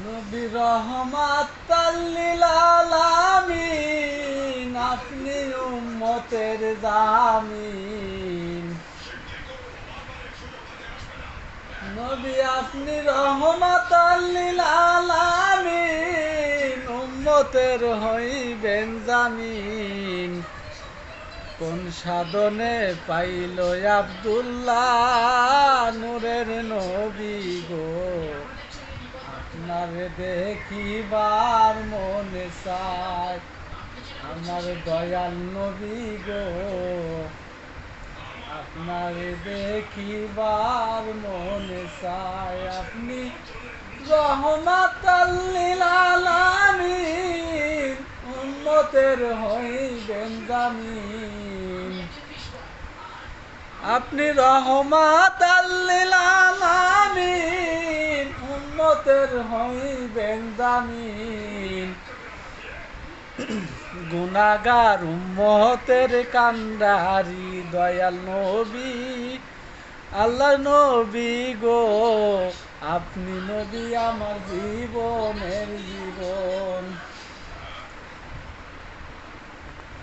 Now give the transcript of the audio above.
নবী রহমাতাল লিল আলামিন, আপনি উম্মতের জামিন। নবী আপনি রহমাতাল লিল আলামিন, উম্মতের হইবেন জামিন। কোন সাধনে পাইল আব্দুল্লাহ নূরের নবী গো, আপনার দেখিবার মনে চায় আমার দয়াল নবী গো, আপনার দেখিবার মনে চায়। আপনি রহমাতাল লিল আলামিন, উম্মতের হইবেন জামিন। আপনি রহমাতাল লিল আলামিন, উম্মতের হইবেন জামিন। গুনাহগার উম্মতের কান্ডারি দয়াল নবী, আল্লাহ নবী গো, আপনি নবী আমার জীবনের জীবন।